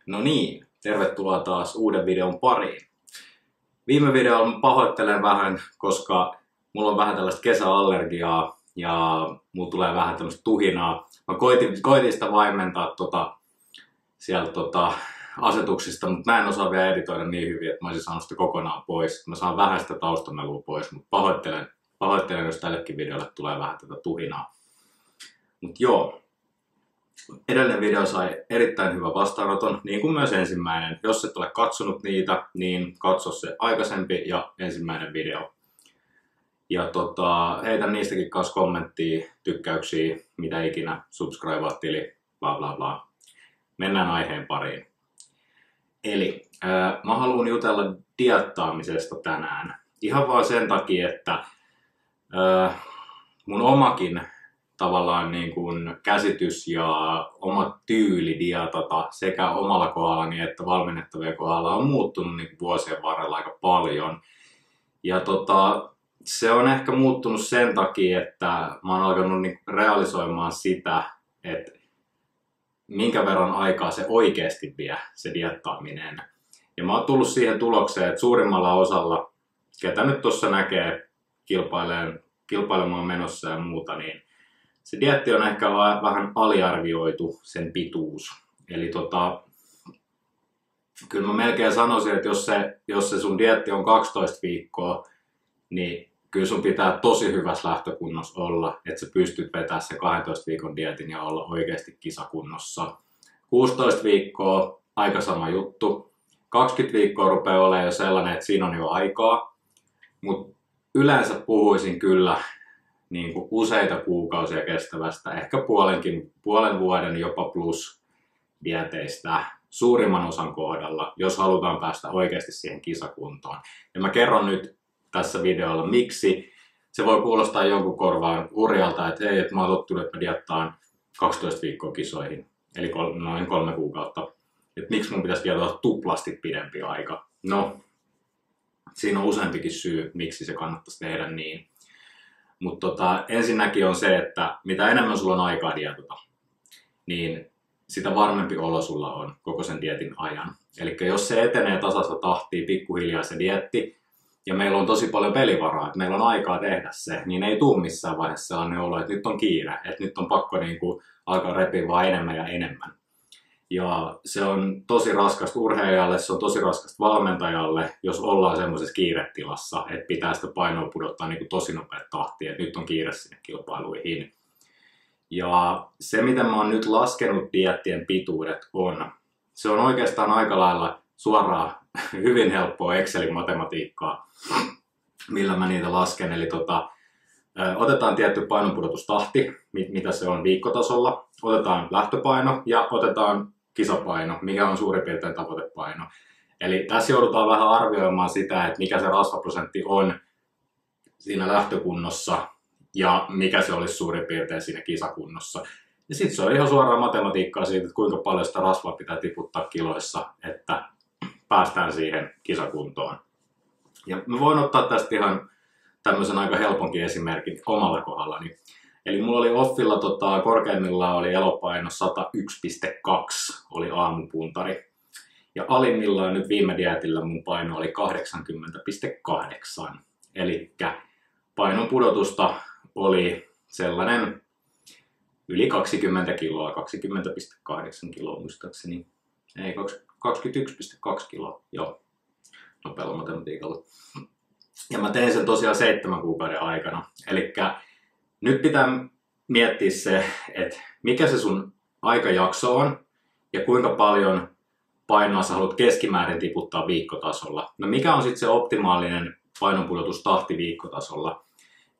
No niin, tervetuloa taas uuden videon pariin. Viime videolla pahoittelen vähän, koska mulla on vähän tällaista kesäallergiaa ja mulla tulee vähän tällaista tuhinaa. Mä koitin sitä vaimentaa sieltä asetuksista, mutta mä en osaa vielä editoida niin hyvin, että mä olisin saanut sitä kokonaan pois. Mä saan vähän sitä taustamelua pois, mutta pahoittelen, jos tällekin videolle tulee vähän tätä tuhinaa. Mut joo. Edellinen video sai erittäin hyvän vastaanoton, niin kuin myös ensimmäinen. Jos et ole katsonut niitä, niin katso se aikaisempi ja ensimmäinen video. Ja heitän niistäkin kanssa kommenttia, tykkäyksiä, mitä ikinä, subscribea tili, bla bla bla. Mennään aiheen pariin. Eli mä haluan jutella dieettaamisesta tänään. Ihan vaan sen takia, että mun omakin tavallaan niin kuin käsitys ja oma tyyli dietata sekä omalla kohdallani että valmennettavien kohdalla on muuttunut niin kuin vuosien varrella aika paljon. Ja se on ehkä muuttunut sen takia, että mä oon alkanut niin realisoimaan sitä, että minkä verran aikaa se oikeasti vie, se dieettaaminen. Ja mä oon tullut siihen tulokseen, että suurimmalla osalla, ketä nyt tuossa näkee kilpailemaan menossa ja muuta, niin se dieetti on ehkä vähän aliarvioitu, sen pituus. Eli kyllä mä melkein sanoisin, että jos se sun dieetti on 12 viikkoa, niin kyllä sun pitää tosi hyvässä lähtökunnossa olla, että sä pystyt vetämään se 12 viikon dieetin ja olla oikeasti kisakunnossa. 16 viikkoa, aika sama juttu. 20 viikkoa rupeaa olemaan jo sellainen, että siinä on jo aikaa. Mutta yleensä puhuisin kyllä niin kuin useita kuukausia kestävästä, ehkä puolen vuoden jopa plus dieteistä suurimman osan kohdalla, jos halutaan päästä oikeasti siihen kisakuntoon. Ja mä kerron nyt tässä videolla, miksi. Se voi kuulostaa jonkun korvaan hurjalta, että hei, että mä oon tottunut, että mä dieettaan 12 viikkoa kisoihin, eli noin 3 kuukautta. Että miksi mun pitäisi dieetata tuplasti pidempi aika? No, siinä on useampikin syy, miksi se kannattaisi tehdä niin. Mutta ensinnäkin on se, että mitä enemmän sulla on aikaa dietata, niin sitä varmempi olo sulla on koko sen dieetin ajan. Eli jos se etenee tasasta tahtia pikkuhiljaa se dieetti, ja meillä on tosi paljon pelivaraa, että meillä on aikaa tehdä se, niin ei tule missään vaiheessa sellainen olo, että nyt on kiire, että nyt on pakko alkaa repiä vaan enemmän ja enemmän. Ja se on tosi raskasta urheilijalle, se on tosi raskasta valmentajalle, jos ollaan semmoisessa kiiretilassa, että pitää sitä painoa pudottaa tosi nopeat tahtia, että nyt on kiire sinne kilpailuihin. Ja se, miten mä oon nyt laskenut dieettien pituudet se on oikeastaan aika lailla suoraan hyvin helppoa Excelin matematiikkaa, millä mä niitä lasken. Eli otetaan tietty painonpudotustahti, mitä se on viikkotasolla, otetaan lähtöpaino ja otetaan kisapaino, mikä on suurin piirtein tavoitepaino. Eli tässä joudutaan vähän arvioimaan sitä, että mikä se rasvaprosentti on siinä lähtökunnossa ja mikä se olisi suurin piirtein siinä kisakunnossa. Ja sitten se on ihan suoraan matematiikkaa siitä, että kuinka paljon sitä rasvaa pitää tiputtaa kiloissa, että päästään siihen kisakuntoon. Ja mä voin ottaa tästä ihan tämmöisen aika helponkin esimerkin omalla kohdallani. Eli mulla oli offilla korkeimmillaan oli elopaino 101,2 oli aamupuntari. Ja alimmillaan nyt viime dietillä mun paino oli 80,8. Eli painon pudotusta oli sellainen yli 20 kiloa, 20,8 kiloa muistaakseni. Ei, 21,2 kiloa, joo, nopealla matematiikalla. Ja mä tein sen tosiaan 7 kuukauden aikana. Eli nyt pitää miettiä se, että mikä se sun aikajakso on ja kuinka paljon painoa sä haluat keskimäärin tiputtaa viikkotasolla. No mikä on sitten se optimaalinen painonpudotustahti viikkotasolla?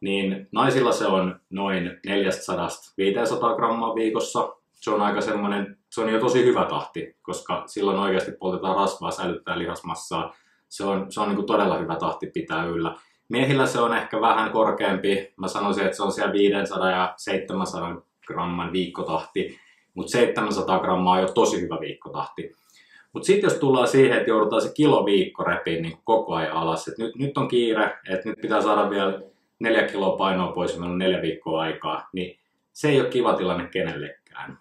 Niin naisilla se on noin 400-500 grammaa viikossa. Se on aika se on jo tosi hyvä tahti, koska silloin oikeasti poltetaan rasvaa, säilyttää lihasmassaa. Se on niin kuin todella hyvä tahti pitää yllä. Miehillä se on ehkä vähän korkeampi. Mä sanoisin, että se on siellä 500 ja 700 gramman viikkotahti, mutta 700 grammaa on jo tosi hyvä viikkotahti. Mutta sitten jos tullaan siihen, että joudutaan se kiloviikko repiin niin koko ajan alas, että nyt on kiire, että nyt pitää saada vielä 4 kiloa painoa pois ja meillä on 4 viikkoa aikaa, niin se ei ole kiva tilanne kenellekään.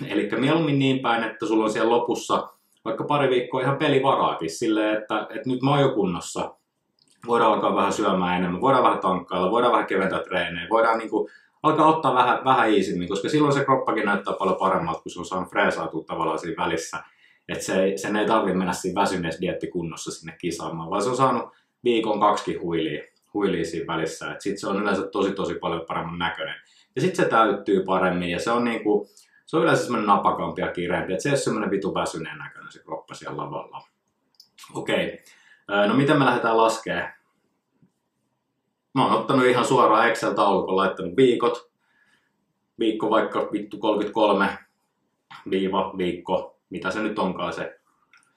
Eli mieluummin niin päin, että sulla on siellä lopussa vaikka pari viikkoa ihan pelivaraakin silleen, että nyt mä oon jo kunnossa. Voidaan alkaa vähän syömään enemmän, voidaan vähän tankkailla, voidaan vähän keventää treenejä, voidaan niinku alkaa ottaa vähän iisimmin, koska silloin se kroppakin näyttää paljon paremmalta, kun se on saanut freesautua tavallaan siinä välissä. Että sen ei tarvitse mennä siinä väsyneessä diettikunnossa sinne kisaamaan, vaan se on saanut viikon 2 huilia siinä välissä. Että sit se on yleensä tosi paljon paremman näköinen. Ja sitten se täyttyy paremmin ja se on niinku, se on yleensä semmoinen napakampi ja kireempi, että se ei ole semmoinen vitu väsyneen näköinen se kroppa siellä lavalla. Okei, no miten me lähdetään laskemaan? Mä oon ottanut ihan suoraan Excel-taulukon, laittanut viikot. Viikko vaikka vittu 33 viikko, mitä se nyt onkaan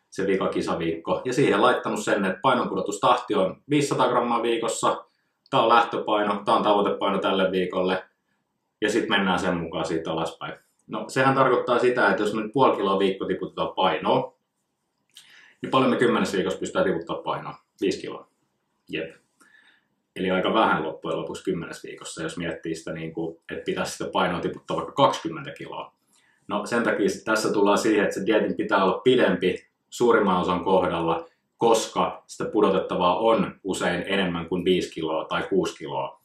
se vikakisaviikko. Ja siihen laittanut sen, että painonpudotustahti on 500 grammaa viikossa. Tää on lähtöpaino, tää on tavoitepaino tälle viikolle. Ja sitten mennään sen mukaan siitä alaspäin. No sehän tarkoittaa sitä, että jos me nyt puoli kiloa viikko tiputetaan painoa, niin paljon me 10 viikossa pystytään tiputtamaan painoa? 5 kiloa. Jep. Eli aika vähän loppujen lopuksi 10 viikossa, jos miettii sitä, niin kuin, että pitäisi sitä painoa tiputtaa vaikka 20 kiloa. No sen takia tässä tullaan siihen, että se dieetin pitää olla pidempi suurimman osan kohdalla, koska sitä pudotettavaa on usein enemmän kuin 5 kiloa tai 6 kiloa.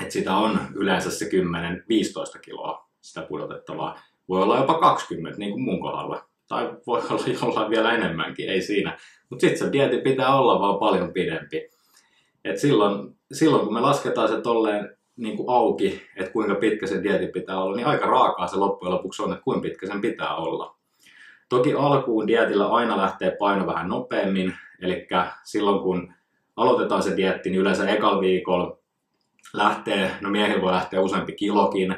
Et sitä on yleensä se 10-15 kiloa sitä pudotettavaa. Voi olla jopa 20, niin kuin mun kohdalla. Tai voi olla jollain vielä enemmänkin, ei siinä. Mutta sitten se dieetin pitää olla vaan paljon pidempi. Et silloin kun me lasketaan se tolleen niin kuin auki, että kuinka pitkä se dieetti pitää olla, niin aika raakaa se loppujen lopuksi on, että kuinka pitkä sen pitää olla. Toki alkuun dietillä aina lähtee paino vähän nopeammin, eli silloin kun aloitetaan se dieetti, niin yleensä ekalla viikolla lähtee, no miehillä voi lähteä useampi kilokin,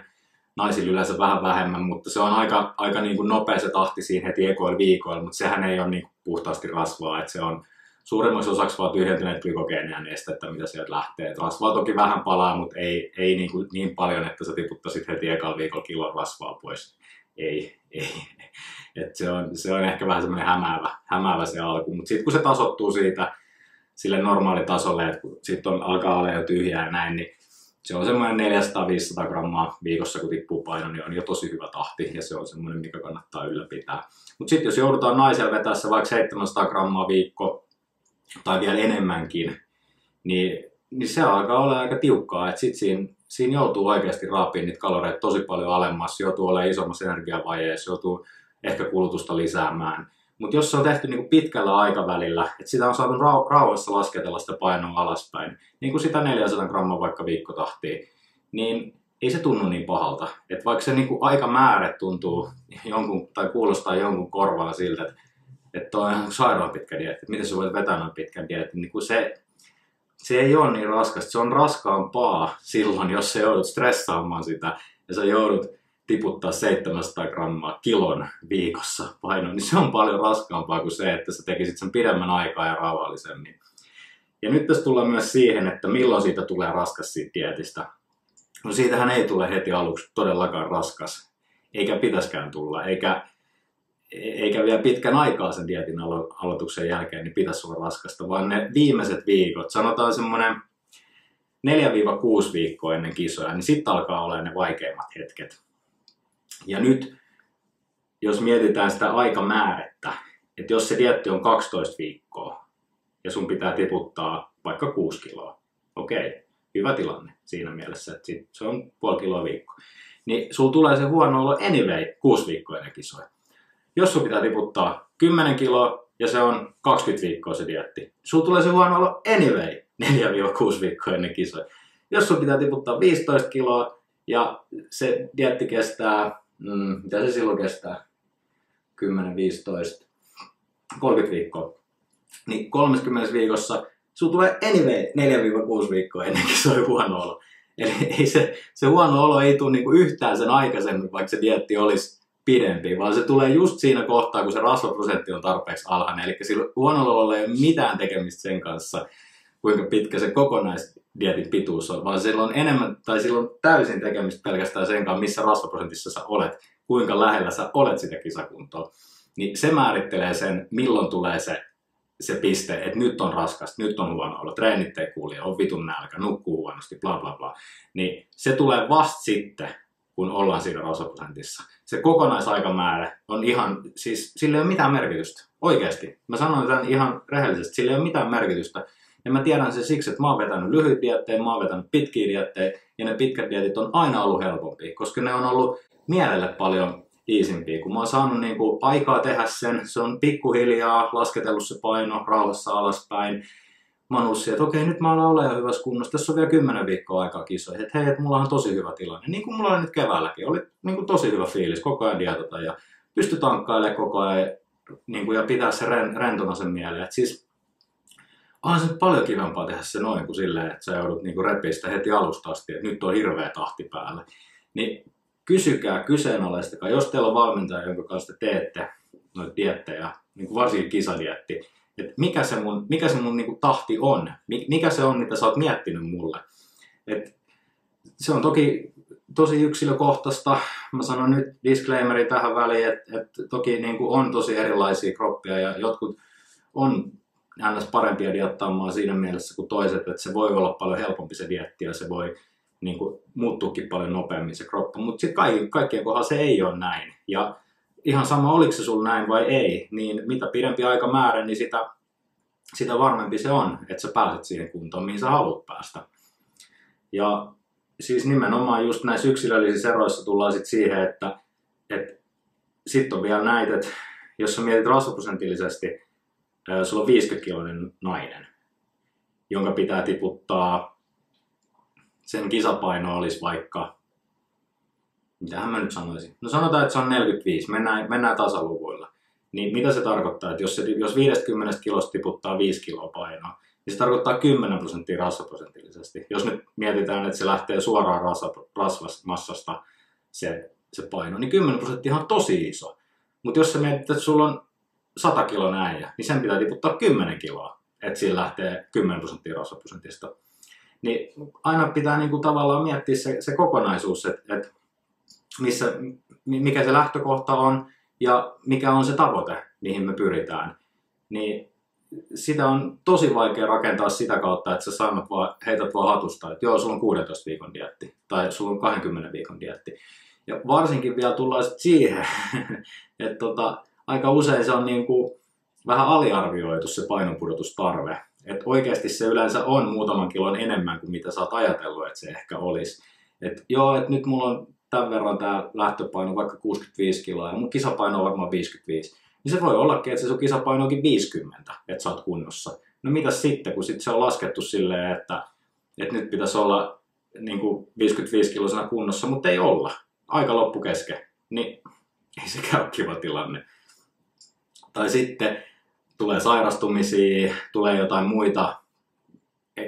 naisilla yleensä vähän vähemmän, mutta se on aika niin kuin nopea se tahti siinä heti ekoilla viikoilla, mutta sehän ei ole niin kuin puhtaasti rasvaa, että se on suurimmaksi osaksi vaan tyhjentyneet glykogeenia nestettä, mitä sieltä lähtee. Et rasvaa toki vähän palaa, mutta ei niin paljon, että sä tiputtaisit heti ekalla viikolla kilon rasvaa pois. Ei. Et se on ehkä vähän semmoinen hämäävä se alku, mutta sitten kun se tasoittuu siitä sille normaalitasolle, että sitten alkaa olla jo tyhjää ja näin, niin se on semmoinen 400-500 grammaa viikossa, kun tippuu paino, niin on jo tosi hyvä tahti ja se on semmoinen, mikä kannattaa ylläpitää. Mutta sitten jos joudutaan naisella vetää se vaikka 700 grammaa viikko tai vielä enemmänkin, niin se alkaa olla aika tiukkaa, että sitten siinä joutuu oikeasti raapiin niitä kaloreita tosi paljon alemmas, joutuu olemaan isommassa energiavajeessa, joutuu ehkä kulutusta lisäämään. Mutta jos se on tehty niinku pitkällä aikavälillä, että sitä on saatu rauhassa lasketella sitä painoa alaspäin, niin kuin sitä 400 grammaa vaikka viikkotahtia, niin ei se tunnu niin pahalta. Et vaikka se niinku aikamäärä tuntuu tai kuulostaa jonkun korvalla siltä, että on ihan sairaan pitkä dieetti, miten sä voit vetää noin pitkän dieetin, niin se ei ole niin raskasta. Se on raskaampaa silloin, jos sä joudut stressaamaan sitä ja sä joudut tiputtaa 700 grammaa kilon viikossa painoa, niin se on paljon raskaampaa kuin se, että sä tekisit sen pidemmän aikaa ja rauhallisemmin. Ja nyt tässä tullaan myös siihen, että milloin siitä tulee raskas siitä dietistä. No siitähän ei tule heti aluksi todellakaan raskas, eikä pitäskään tulla, eikä vielä pitkän aikaa sen dieetin aloituksen jälkeen niin pitäisi olla raskasta, vaan ne viimeiset viikot, sanotaan semmoinen 4-6 viikkoa ennen kisoja, niin sitten alkaa olla ne vaikeimmat hetket. Ja nyt, jos mietitään sitä aikamäärettä, että jos se dieetti on 12 viikkoa ja sun pitää tiputtaa vaikka 6 kiloa, okei, hyvä tilanne siinä mielessä, että se on puoli kiloa viikko, niin sulla tulee se huono olo anyway 6 viikkoa ennen kisoja. Jos sun pitää tiputtaa 10 kiloa ja se on 20 viikkoa se dieetti, sulla tulee se huono olo anyway 4-6 viikkoa ennen kisoja. Jos sun pitää tiputtaa 15 kiloa ja se dieetti kestää, mitä se silloin kestää? 10, 15, 30 viikkoa. Niin 30 viikossa sulla tulee anyway 4-6 viikkoa ennen kisoja huono olo. Eli ei se huono olo ei tule niinku yhtään sen aikaisemmin, vaikka se dieetti olisi pidempi, vaan se tulee just siinä kohtaa, kun se rasvaprosentti on tarpeeksi alhainen. Eli sillä huonolla ololla ei ole mitään tekemistä sen kanssa, kuinka pitkä se kokonaisdieetin pituus on, vaan sillä on enemmän, tai sillä on täysin tekemistä pelkästään sen kanssa, missä rasvaprosentissa sä olet, kuinka lähellä sä olet sitä kisakuntoa. Niin se määrittelee sen, milloin tulee se piste, että nyt on raskasta, nyt on huono olo, treenit ei kuule, on vitun nälkä, nukkuu huonosti, bla bla bla. Niin se tulee vasta sitten, kun ollaan siinä rasvaprosentissa. Se kokonaisaikamäärä on ihan, siis sillä ei ole mitään merkitystä. Oikeasti. Mä sanon tämän ihan rehellisesti, sillä ei ole mitään merkitystä. Ja mä tiedän sen siksi, että mä oon vetänyt lyhyitä diettejä, mä oon vetänyt pitkiä diettejä, ja ne pitkät dietit on aina ollut helpompia, koska ne on ollut mielelle paljon easympia. Kun mä oon saanut niinku aikaa tehdä sen, se on pikkuhiljaa lasketellut se paino rauhassa alaspäin. Mä oon ollut siihen, että okei, nyt mä alan olla jo hyvässä kunnossa, tässä on vielä 10 viikkoa aikaa kisoihin, että hei, että mulla on tosi hyvä tilanne. Niin kuin mulla oli nyt keväälläkin, oli niin kuin tosi hyvä fiilis, koko ajan dietata ja pystyi tankkailemaan koko ajan niin kuin, ja pitää se rentona sen mieleen. Et siis on se paljon kivempaa tehdä se noin kuin silleen, että sä joudut niin repiä sitä heti alusta asti, että nyt on hirveä tahti päällä. Niin kysykää, kyseenalaistakaa, jos teillä on valmentaja, jonka kanssa te teette noita diettejä, niin kuin varsinkin kisadietti, että mikä se mun niinku tahti on, mikä se on, mitä sä oot miettinyt mulle. Et se on toki tosi yksilökohtaista. Mä sanon nyt disclaimeri tähän väliin, että toki niinku on tosi erilaisia kroppia ja jotkut on ns. Parempia diettaamaan siinä mielessä kuin toiset, että se voi olla paljon helpompi se dietti ja se voi niinku muuttuukin paljon nopeammin se kroppa, mutta sitten kaikkien kohdalla se ei ole näin. Ja ihan sama, oliko se sulla näin vai ei, niin mitä pidempi aikamäärä, niin sitä varmempi se on, että sä pääset siihen kuntoon, mihin sä haluat päästä. Ja siis nimenomaan just näissä yksilöllisissä eroissa tullaan sitten siihen, että sitten on vielä näitä, että jos sä mietit rasvaprosentillisesti, sulla on 50-kiloinen nainen, jonka pitää tiputtaa, sen kisapaino olisi vaikka, mitähän mä nyt sanoisin, no sanotaan, että se on 45, mennään tasaluvuilla. Niin mitä se tarkoittaa, että jos 50 kilosta tiputtaa 5 kiloa painoa, niin se tarkoittaa 10% rasvaprosentillisesti. Jos nyt mietitään, että se lähtee suoraan rasvamassasta se paino, niin 10% on tosi iso. Mutta jos sä mietit, että sulla on 100 kilon äijä, niin sen pitää tiputtaa 10 kiloa, että siinä lähtee 10% rasvaprosentista. Niin aina pitää niinku tavallaan miettiä se kokonaisuus, että mikä se lähtökohta on, ja mikä on se tavoite, mihin me pyritään, niin sitä on tosi vaikea rakentaa sitä kautta, että sä heität vaan hatusta, että joo, sulla on 16 viikon dieetti, tai sulla on 20 viikon dieetti. Ja varsinkin vielä tullaan sitten siihen, että aika usein se on niinku vähän aliarvioitu se painonpudotustarve. Että oikeasti se yleensä on muutaman kilon enemmän kuin mitä sä oot ajatellut, että se ehkä olisi. Että joo, että nyt mulla on tämän verran tämä lähtöpaino vaikka 65 kiloa ja mun kisapaino on varmaan 55, niin se voi ollakin, että se sun kisapaino onkin 50, että sä oot kunnossa. No mitäs sitten, kun sit se on laskettu silleen, että nyt pitäisi olla niin kuin 55 kilosena kunnossa, mutta ei olla. Aika loppu kesken, niin ei sekään ole kiva tilanne. Tai sitten tulee sairastumisia, tulee jotain muita,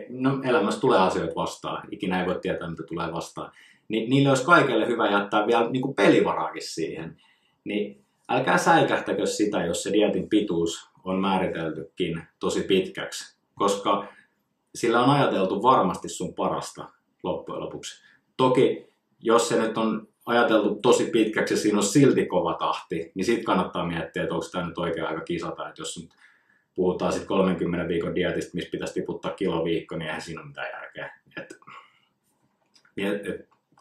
no elämässä tulee asioita vastaan, ikinä ei voi tietää mitä tulee vastaan. Niin niille olisi kaikille hyvä jättää vielä niin kuin pelivaraakin siihen. Niin älkää säikähtäkö sitä, jos se dieetin pituus on määriteltykin tosi pitkäksi. Koska sillä on ajateltu varmasti sun parasta loppujen lopuksi. Toki, jos se nyt on ajateltu tosi pitkäksi ja siinä on silti kova tahti, niin sitten kannattaa miettiä, että onko tämä nyt oikea aika kisata. Että jos nyt puhutaan sitten 30 viikon dietistä, missä pitäisi tiputtaa kilo viikko, niin eihän siinä ole mitään järkeä.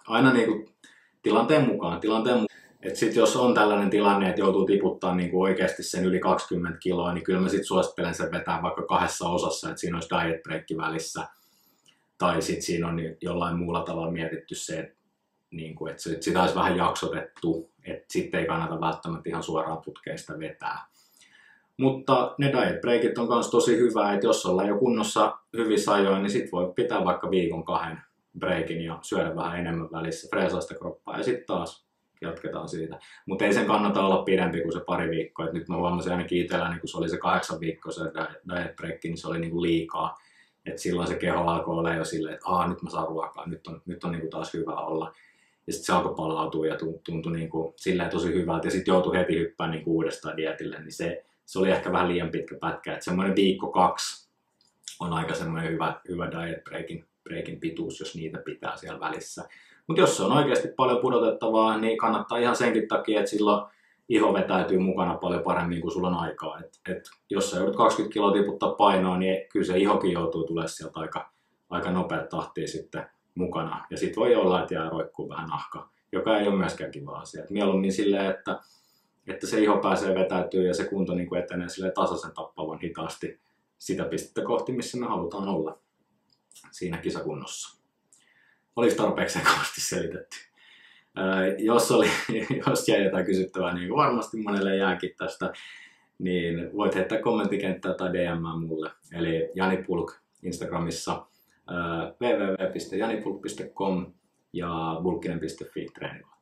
Aina niinku tilanteen mukaan. Että sit jos on tällainen tilanne, että joutuu tiputtaa niinku oikeasti sen yli 20 kiloa, niin kyllä mä sit suosittelen sen vetää vaikka 2 osassa, että siinä olisi diet break välissä. Tai sit siinä on jollain muulla tavalla mietitty se, että niinku, et sitä olisi vähän jaksotettu, että sitten ei kannata välttämättä ihan suoraan putkeista vetää. Mutta ne diet breakit on myös tosi hyvä, että jos ollaan jo kunnossa hyvissä ajoin, niin sit voi pitää vaikka 1-2 breakin ja syödä vähän enemmän välissä, freesaa sitä kroppaa ja sitten taas jatketaan siitä. Mutta ei sen kannata olla pidempi kuin se pari viikkoa. Et nyt mä huomasin ainakin itselläni, kun se oli se 8 viikkoa se diet break, niin se oli niinku liikaa. Et silloin se keho alkoi olla jo silleen, että nyt mä saan ruokaa, nyt on niinku taas hyvä olla. Ja sitten se alkoi palautua ja tuntui niinku silleen tosi hyvältä. Ja sitten joutui heti hyppään niinku uudestaan dietille, niin se oli ehkä vähän liian pitkä pätkä. Että semmoinen 1-2 on aika semmoinen hyvä diet breakin pituus, jos niitä pitää siellä välissä. Mutta jos se on oikeasti paljon pudotettavaa, niin kannattaa ihan senkin takia, että silloin iho vetäytyy mukana paljon paremmin kuin sulla on aikaa. Et jos sä joudut 20 kiloa tiputtaa painoa, niin kyllä se ihokin joutuu tulemaan sieltä aika nopeat tahtiin sitten mukana. Ja sit voi olla, että jää roikkuu vähän nahka. joka ei ole myöskään kiva asia. Et mieluummin silleen, että se iho pääsee vetäytyy ja se kunto niin kuin etenee silleen tasaisen tappavan hitaasti sitä pistettä kohti, missä me halutaan olla siinä kisakunnossa. Oliko tarpeeksi sekavasti selitetty? Jos jäi jotain kysyttävää, niin varmasti monelle jääkin tästä, niin voit heittää kommenttikenttää tai DM mulle. Eli Jani Pulk Instagramissa, www.janipulk.com ja bulkkinen.fi treenivaateet.